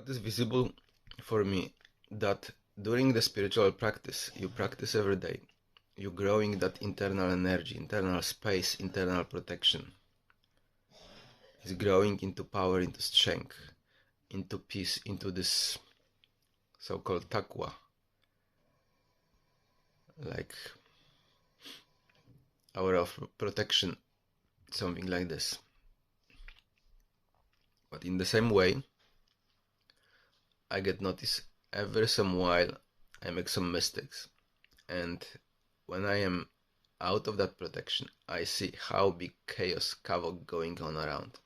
What is visible for me, that during the spiritual practice, you practice every day, you're growing that internal energy, internal space, internal protection. It's growing into power, into strength, into peace, into this so-called Taqua, like aura of protection, something like this. But in the same way, I get noticed every some while I make some mistakes, and when I am out of that protection, I see how big chaos, havoc going on around.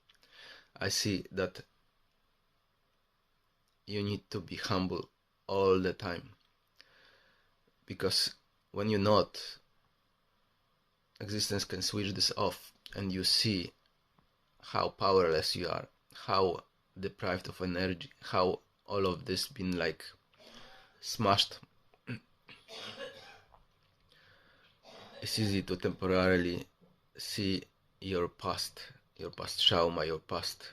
I see that you need to be humble all the time, because when you're not, existence can switch this off, and you see how powerless you are, how deprived of energy, how all of this been like smashed. It's easy to temporarily see your past trauma, your past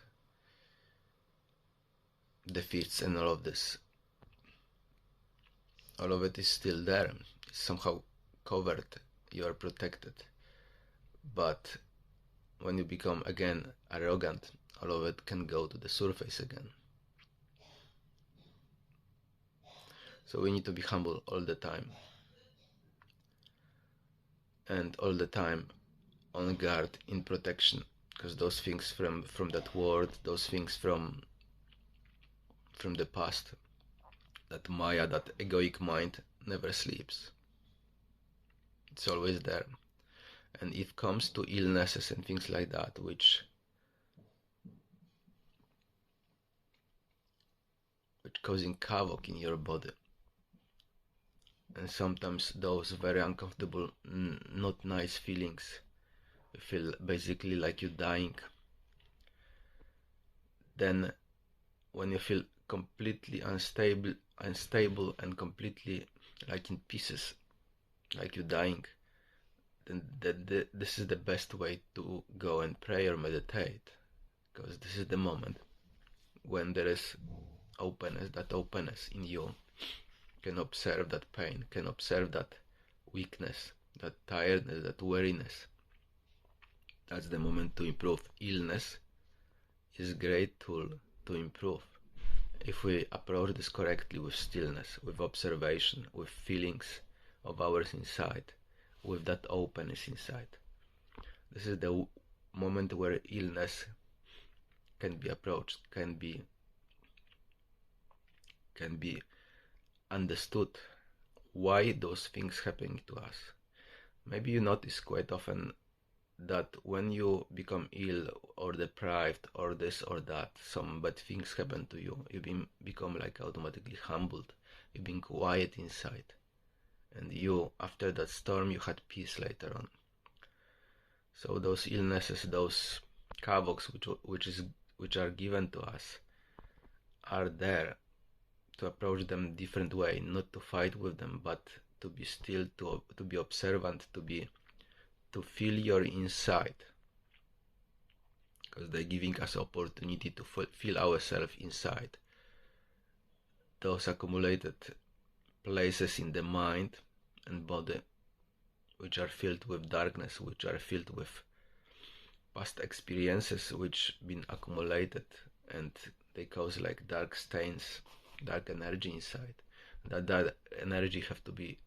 defeats, and all of this. All of it is still there. It's somehow covered. You are protected. But when you become again arrogant, all of it can go to the surface again. So we need to be humble all the time. And all the time on guard, in protection. Because those things from that world, those things from the past, that Maya, that egoic mind never sleeps. It's always there. And if it comes to illnesses and things like that, which causing havoc in your body, and sometimes those very uncomfortable, not nice feelings, you feel basically like you're dying, then when you feel completely unstable and completely like in pieces, like you're dying, then this is the best way to go and pray or meditate, because this is the moment when there is openness. That openness in you can observe that pain, can observe that weakness, that tiredness, that weariness. That's the moment to improve. Illness is a great tool to improve if we approach this correctly, with stillness, with observation, with feelings of ours inside, with that openness inside. This is the moment where illness can be approached, can be understood, why those things happening to us. Maybe you notice quite often that when you become ill or deprived or this or that, some bad things happen to you, you become like automatically humbled, you've been quiet inside, and you, after that storm, you had peace later on. So those illnesses, those havocs which are given to us, are there to approach them different way, not to fight with them, but to be still, to be observant, to feel your inside, because they're giving us opportunity to feel ourselves inside. Those accumulated places in the mind and body, which are filled with darkness, which are filled with past experiences which been accumulated, and they cause like dark stains, dark energy inside. That energy have to be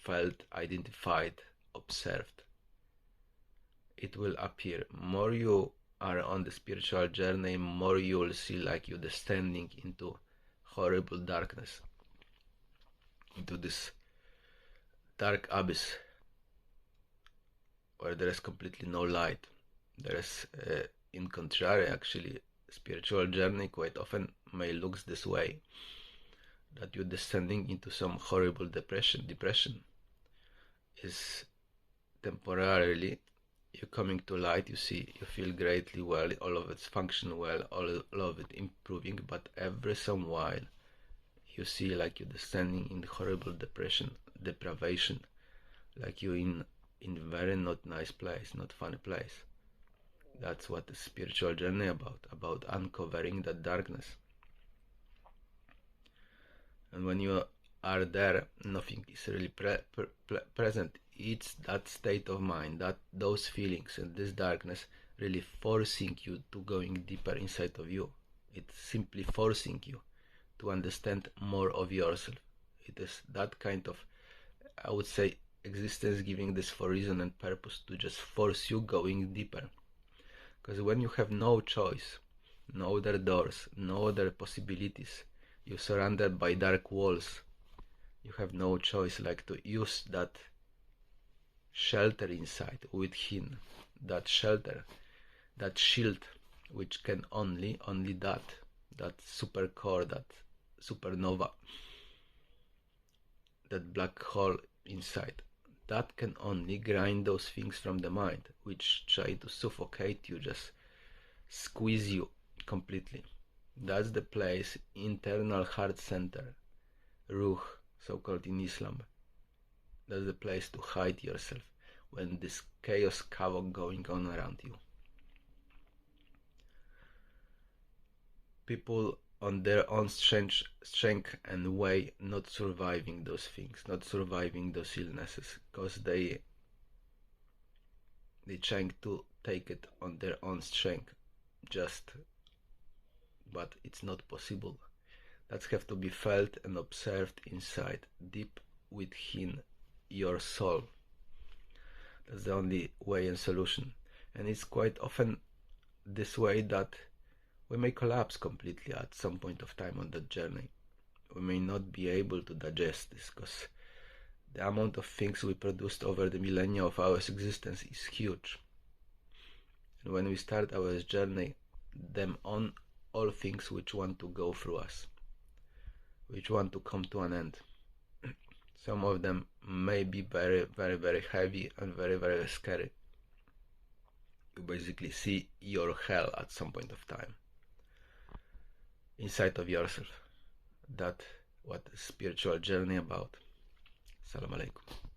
felt, identified, observed. It will appear. More you are on the spiritual journey, more you will see like you're descending into horrible darkness, into this dark abyss where there is completely no light. There is, in contrary, actually, spiritual journey quite often may looks this way, that you're descending into some horrible depression. Depression is temporarily, you're coming to light, you see, you feel greatly well, all of it's function well, all of it improving, but every some while you see like you're descending in horrible depression, deprivation, like you're in very not nice place, not funny place. That's what the spiritual journey about uncovering that darkness. And when you are there, nothing is really present. It's that state of mind, that those feelings and this darkness really forcing you to going deeper inside of you. It's simply forcing you to understand more of yourself. It is that kind of, I would say, existence giving this for reason and purpose to just force you going deeper. Because when you have no choice, no other doors, no other possibilities, you're surrounded by dark walls, you have no choice like to use that shelter inside within, that shelter, that shield, which can only that super core, that supernova, that black hole inside, that can only grind those things from the mind, which try to suffocate you, just squeeze you completely. That's the place, internal heart center, ruh, so-called in Islam. That's the place to hide yourself when this chaos, havoc going on around you. People on their own strength and way not surviving those things, not surviving those illnesses, because they trying to take it on their own strength, but it's not possible. That have to be felt and observed inside, deep within your soul. That's the only way and solution. And it's quite often this way that we may collapse completely at some point of time on that journey. We may not be able to digest this because the amount of things we produced over the millennia of our existence is huge. And when we start our journey, them on all things which want to go through us, which want to come to an end. Some of them may be very, very, very heavy and very, very scary. You basically see your hell at some point of time inside of yourself. That's what the spiritual journey about. Assalamu alaikum.